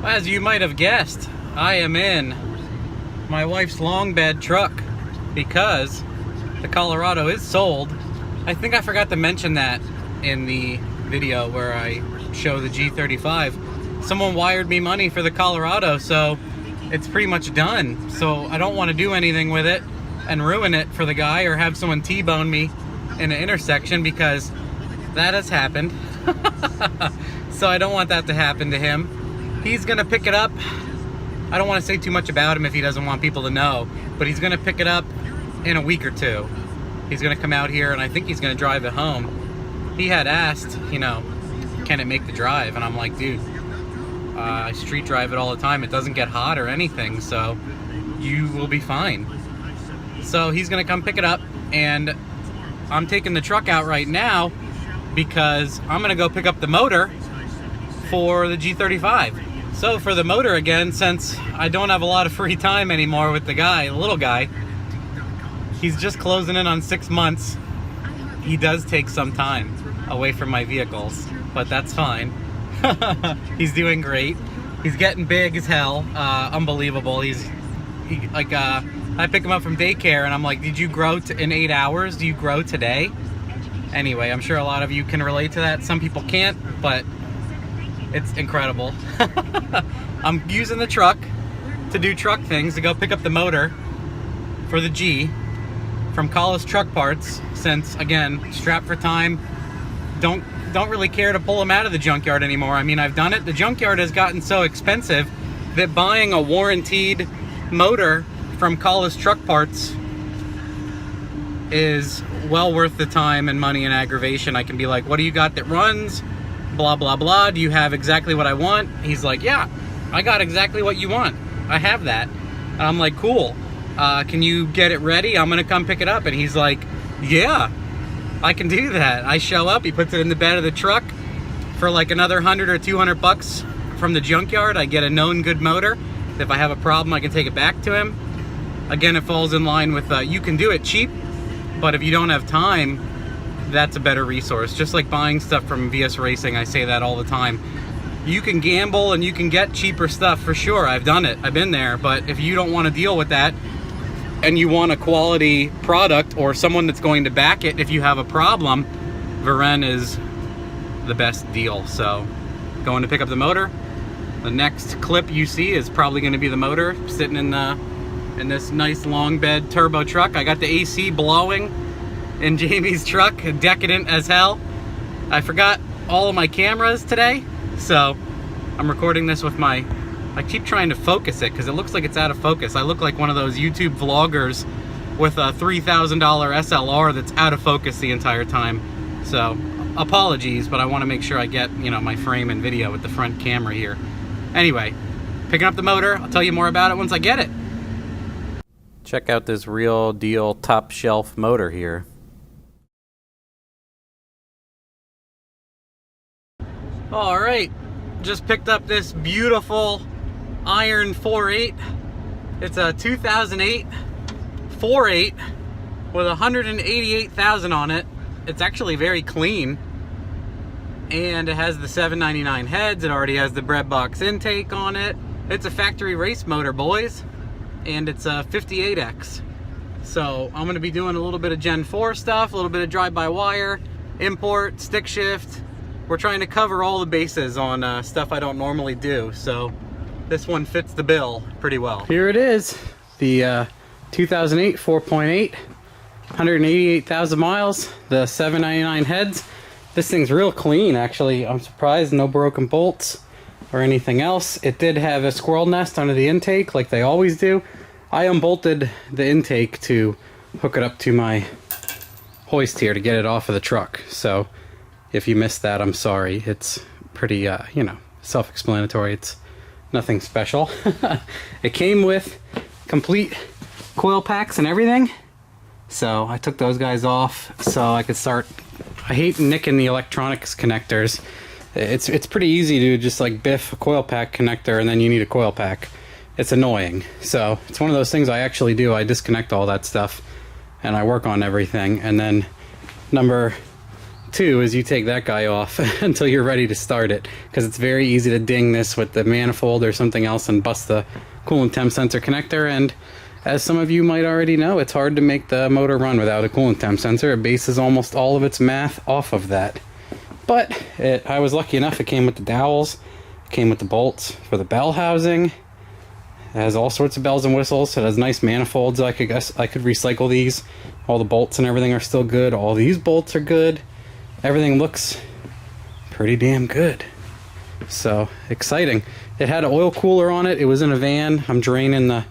As you might have guessed, I am in my wife's long bed truck because the Colorado is sold. I think I forgot to mention that in the video where I show the G35. Someone wired me money for the Colorado, so it's pretty much done. So I don't want to do anything with it and ruin it for the guy or have someone T-bone me in an intersection, because that has happened. So I don't want that to happen to him. He's gonna pick it up. I don't want to say too much about him if he doesn't want people to know, but he's gonna pick it up in a week or two. He's gonna come out here and I think he's gonna drive it home. He had asked, you know, can it make the drive? And I'm like, dude, I street drive it all the time. It doesn't get hot or anything, so you will be fine. So he's gonna come pick it up, and I'm taking the truck out right now because I'm gonna go pick up the motor for the G35. So for the motor again, since I don't have a lot of free time anymore with the guy, the little guy, he's just closing in on 6 months. He does take some time away from my vehicles, but that's fine. He's doing great. He's getting big as hell. Unbelievable. I pick him up from daycare and I'm like, did you grow in 8 hours? Do you grow today? Anyway, I'm sure a lot of you can relate to that. Some people can't, but it's incredible. I'm using the truck to do truck things, to go pick up the motor for the G from Collis Truck Parts, since, again, strapped for time. Don't really care to pull them out of the junkyard anymore. I mean, I've done it. The junkyard has gotten so expensive that buying a warranted motor from Collis Truck Parts is well worth the time and money and aggravation. I can be like, what do you got that runs? Blah, blah, blah. Do you have exactly what I want? He's like, yeah, I got exactly what you want. I have that. And I'm like, cool. Can you get it ready? I'm gonna come pick it up. And he's like, yeah, I can do that. I show up, he puts it in the bed of the truck for like another 100 or 200 bucks from the junkyard. I get a known good motor. If I have a problem, I can take it back to him. Again, it falls in line with, you can do it cheap, but if you don't have time, that's a better resource. Just like buying stuff from VS Racing, I say that all the time. You can gamble and you can get cheaper stuff for sure. I've done it, I've been there, but if you don't want to deal with that and you want a quality product or someone that's going to back it if you have a problem, Varen is the best deal. So going to pick up the motor. The next clip you see is probably going to be the motor sitting in this nice long bed turbo truck. I got the AC blowing in Jamie's truck, decadent as hell. I forgot all of my cameras today, so I'm recording this with I keep trying to focus it because it looks like it's out of focus. I look like one of those YouTube vloggers with a $3,000 SLR that's out of focus the entire time. So apologies, but I want to make sure I get, you know, my frame and video with the front camera here. Anyway, picking up the motor. I'll tell you more about it once I get it. Check out this real deal top shelf motor here. All right, just picked up this beautiful iron 4.8. It's a 2008 4.8 with 188,000 on it. It's actually very clean, and it has the 799 heads. It already has the bread box intake on it. It's a factory race motor, boys, and it's a 58X. So I'm going to be doing a little bit of Gen 4 stuff, a little bit of drive-by-wire, import, stick shift. We're trying to cover all the bases on stuff I don't normally do, so this one fits the bill pretty well. Here it is, the 2008 4.8, 188,000 miles, the 799 heads. This thing's real clean, actually. I'm surprised, no broken bolts or anything else. It did have a squirrel nest under the intake, like they always do. I unbolted the intake to hook it up to my hoist here to get it off of the truck, so if you missed that, I'm sorry. It's pretty, you know, self-explanatory. It's nothing special. It came with complete coil packs and everything. So I took those guys off so I could start. I hate nicking the electronics connectors. It's pretty easy to just like biff a coil pack connector and then you need a coil pack. It's annoying. So it's one of those things I actually do. I disconnect all that stuff and I work on everything. And then number too is you take that guy off until you're ready to start it, because it's very easy to ding this with the manifold or something else and bust the coolant temp sensor connector. And as some of you might already know, it's hard to make the motor run without a coolant temp sensor. It bases almost all of its math off of that. But I was lucky enough, it came with the dowels, it came with the bolts for the bell housing. It has all sorts of bells and whistles. It has nice manifolds. I could recycle these. All the bolts and everything are still good. All these bolts are good. Everything looks pretty damn good. So exciting. It had an oil cooler on it. It was in a van. I'm draining the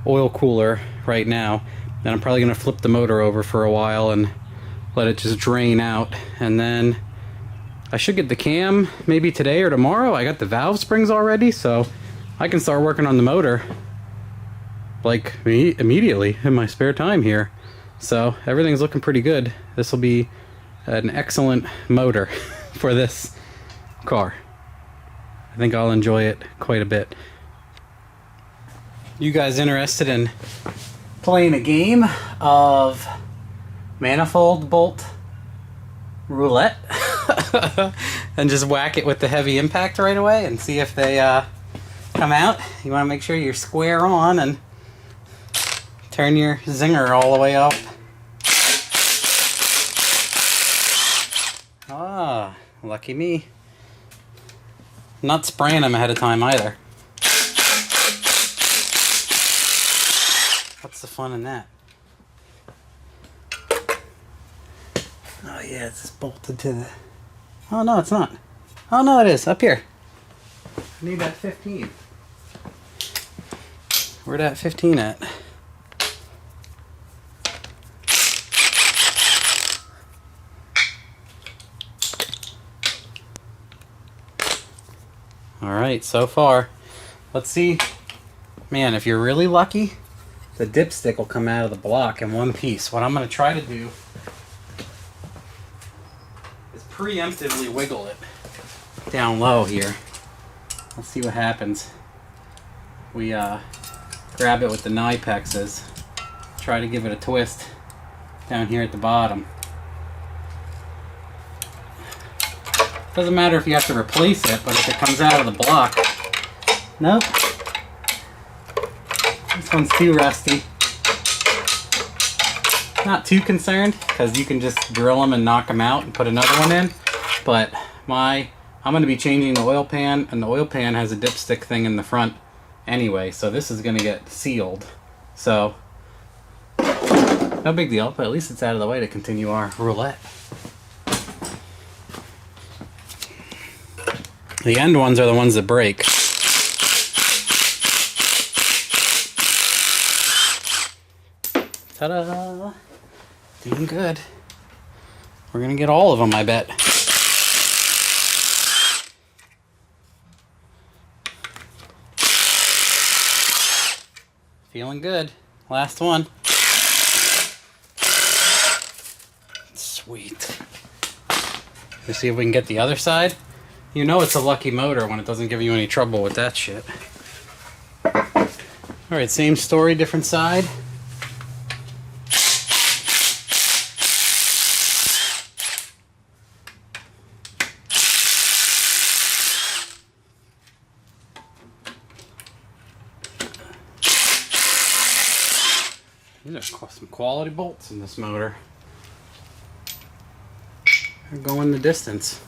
oil cooler right now. Then I'm probably going to flip the motor over for a while and let it just drain out. And then I should get the cam maybe today or tomorrow. I got the valve springs already, so I can start working on the motor like immediately in my spare time here. So everything's looking pretty good. This will be an excellent motor for this car. I think I'll enjoy it quite a bit. You guys interested in playing a game of manifold bolt roulette and just whack it with the heavy impact right away and see if they come out? You want to make sure you're square on and turn your zinger all the way up. Ah, lucky me. Not spraying them ahead of time either. What's the fun in that? Oh yeah, it's just bolted to the... Oh no, it's not. Oh no, it is. Up here. I need that 15. Where'd that 15 at? Alright, so far. Let's see. Man, if you're really lucky, the dipstick will come out of the block in one piece. What I'm going to try to do is preemptively wiggle it down low here. Let's see what happens. We grab it with the Nipexes, try to give it a twist down here at the bottom. Doesn't matter if you have to replace it, but if it comes out of the block... Nope. This one's too rusty. Not too concerned, because you can just drill them and knock them out and put another one in. But I'm going to be changing the oil pan, and the oil pan has a dipstick thing in the front anyway, so this is going to get sealed. So, no big deal, but at least it's out of the way to continue our roulette. The end ones are the ones that break. Ta-da! Doing good. We're gonna get all of them, I bet. Feeling good. Last one. Sweet. Let's see if we can get the other side. You know it's a lucky motor when it doesn't give you any trouble with that shit. Alright, same story, different side. These are some quality bolts in this motor. They're going the distance.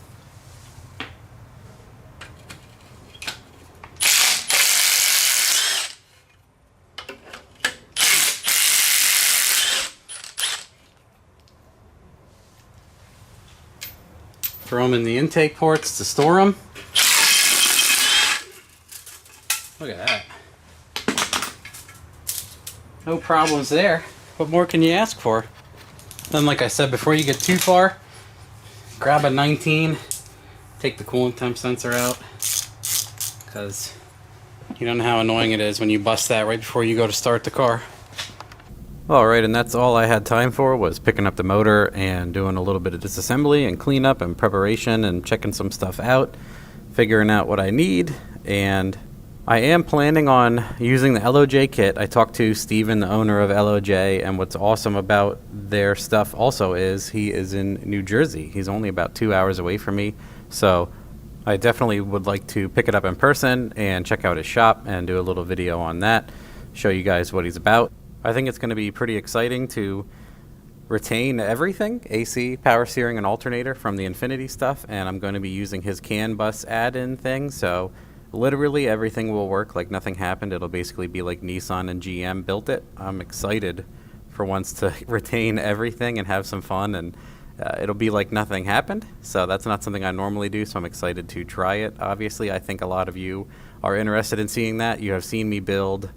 Throw them in the intake ports to store them. Look at that. No problems there. What more can you ask for? Then, like I said, before you get too far, grab a 19, take the coolant temp sensor out, because you don't know how annoying it is when you bust that right before you go to start the car. Alright, and that's all I had time for, was picking up the motor and doing a little bit of disassembly and cleanup and preparation and checking some stuff out, figuring out what I need, and I am planning on using the LOJ kit. I talked to Steven, the owner of LOJ, and what's awesome about their stuff also is he is in New Jersey. He's only about 2 hours away from me, so I definitely would like to pick it up in person and check out his shop and do a little video on that, show you guys what he's about. I think it's going to be pretty exciting to retain everything, AC, power steering, and alternator from the Infinity stuff, and I'm going to be using his CAN bus add-in thing, so literally everything will work like nothing happened. It'll basically be like Nissan and GM built it. I'm excited for once to retain everything and have some fun, and it'll be like nothing happened. So that's not something I normally do, so I'm excited to try it. Obviously, I think a lot of you are interested in seeing that. You have seen me build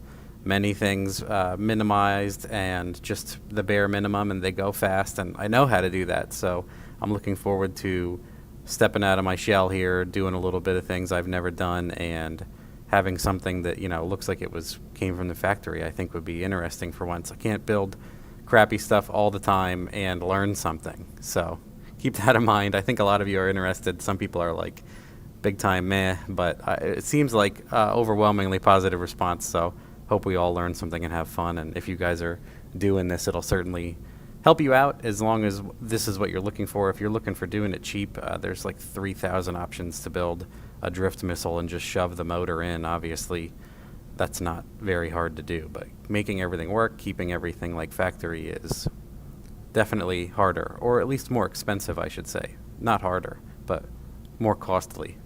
many things minimized and just the bare minimum, and they go fast, and I know how to do that. So I'm looking forward to stepping out of my shell here, doing a little bit of things I've never done, and having something that, you know, looks like it came from the factory. I think would be interesting for once. I can't build crappy stuff all the time and learn something, so keep that in mind. I think a lot of you are interested. Some people are like big time meh, but it seems like overwhelmingly positive response, so hope we all learn something and have fun. And if you guys are doing this, it'll certainly help you out as long as this is what you're looking for. If you're looking for doing it cheap, there's like 3,000 options to build a drift missile and just shove the motor in. Obviously, that's not very hard to do, but making everything work, keeping everything like factory is definitely harder, or at least more expensive, I should say. Not harder, but more costly.